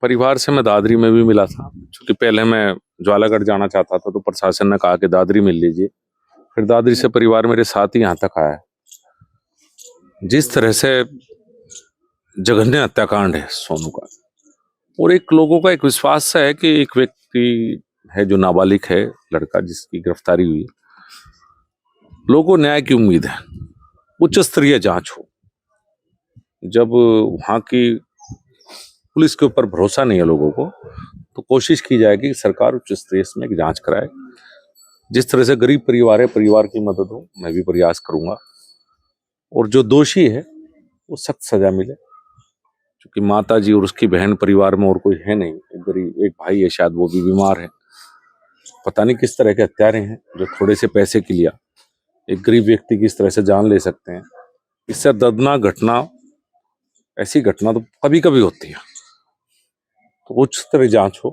परिवार से मैं दादरी में भी मिला था, क्योंकि पहले मैं ज्वालागढ़ जाना चाहता था तो प्रशासन ने कहा कि दादरी मिल लीजिए। फिर दादरी से परिवार मेरे साथ ही यहाँ तक आया। जिस तरह से जघन्य हत्याकांड है सोनू का, और एक लोगों का एक विश्वास है कि एक व्यक्ति है जो नाबालिग है, लड़का जिसकी गिरफ्तारी हुई, लोगों को न्याय की उम्मीद है, उच्च स्तरीय जांच हो। जब वहां की पुलिस के ऊपर भरोसा नहीं है लोगों को, तो कोशिश की जाएगी कि सरकार उच्च स्तरीय में एक जांच कराए। जिस तरह से गरीब परिवार है, परिवार की मदद हो, मैं भी प्रयास करूंगा, और जो दोषी है वो सख्त सजा मिले। क्योंकि माता जी और उसकी बहन परिवार में और कोई है नहीं, एक गरीब एक भाई है, शायद वो भी बीमार है। पता नहीं किस तरह के हत्यारे हैं जो थोड़े से पैसे के लिए एक गरीब व्यक्ति की इस तरह से जान ले सकते हैं। इससे दर्दनाक घटना, ऐसी घटना तो कभी कभी होती है, तो उच्च स्तरीय जांच हो,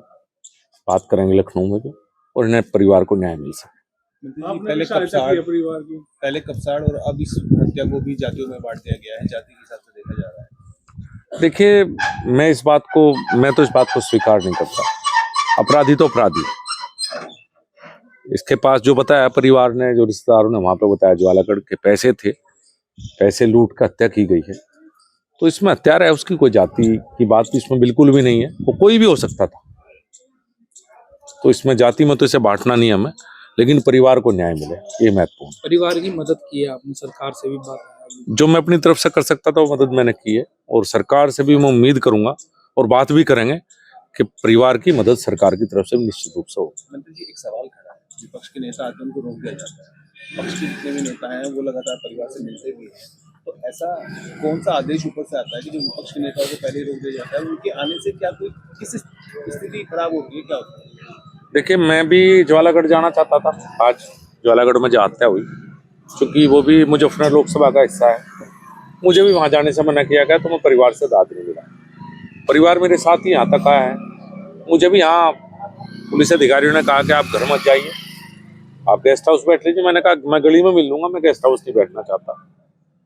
बात करेंगे लखनऊ में भी, और इन्हें परिवार को न्याय मिल सके। पहले कपसाड़ और अब इस हत्या को भी जातियों में बांट दिया गया है, जाति के हिसाब से देखा जा रहा है। देखिए, मैं तो इस बात को स्वीकार नहीं करता। अपराधी तो अपराधी। इसके पास जो बताया परिवार ने, जो रिश्तेदारों ने वहां पे बताया, ज्वालागढ़ के पैसे थे, पैसे लूट कर हत्या की गई है। तो इसमें हत्यारा है, उसकी कोई जाति की बात इसमें बिल्कुल भी नहीं है, वो कोई भी हो सकता था। तो इसमें जाति में तो इसे बांटना नहीं हमें, लेकिन परिवार को न्याय मिले, ये महत्वपूर्ण। परिवार की मदद की है आपने, सरकार से भी बात है? जो मैं अपनी तरफ से कर सकता था वो मदद मैंने की है, और सरकार से भी मैं उम्मीद करूंगा और बात भी करेंगे कि परिवार की मदद सरकार की तरफ से भी निश्चित रूप से हो। मंत्री जी, एक सवाल खड़ा है, विपक्ष के नेता आते हैं उनको रोक दिया जाता है, पक्ष के जितने भी नेता हैं वो लगातार परिवार से मिलते भी हैं, तो ऐसा कौन सा आदेश ऊपर से आता है कि जो विपक्ष के नेताओं को पहले रोक दिया जाता है? उनके आने से क्या कोई किस स्थिति खराब होती है, क्या होता है? देखिए, मैं भी ज्वालागढ़ जाना चाहता था, आज ज्वालागढ़ में जो हत्या हुई, क्योंकि वो भी मुजफ्फरनगर लोकसभा का हिस्सा है, मुझे भी वहां जाने से मना किया गया, तो मैं परिवार से दादरी मिला। परिवार मेरे साथ ही यहाँ तक आया है। मुझे भी यहाँ पुलिस अधिकारियों ने कहा कि आप घर मत जाइए, आप गेस्ट हाउस बैठ लीजिए। मैंने कहा मैं गली में मिल लूंगा, मैं गेस्ट हाउस नहीं बैठना चाहता।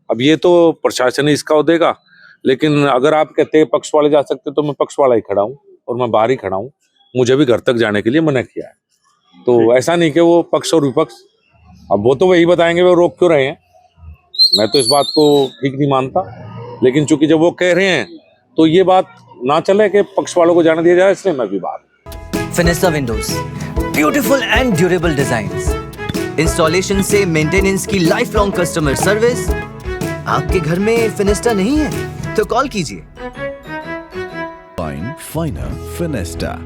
अब ये तो प्रशासन ही इसका देगा, लेकिन अगर आप कहते हैं पक्ष वाले जा सकते तो मैं पक्ष वाला ही खड़ा हूँ और मैं बाहर ही खड़ा हूँ। मुझे भी घर तक जाने के लिए मना किया है। तो ऐसा नहीं कि वो पक्ष और विपक्ष, अब वो तो वही बताएंगे वो रोक क्यों रहे हैं। मैं तो इस बात को ठीक नहीं मानता, लेकिन चूंकि जब वो कह रहे हैं तो ये बात ना चले कि पक्ष वालों को जाने दिया जाए, इसलिए मैं भी बाहर। Fenesta windows, beautiful and durable designs, installation से मेंटेनेंस की लाइफ लॉन्ग कस्टमर सर्विस। आपके घर में फिनिस्टा नहीं है तो कॉल कीजिए। फाइनर फिनिस्टा।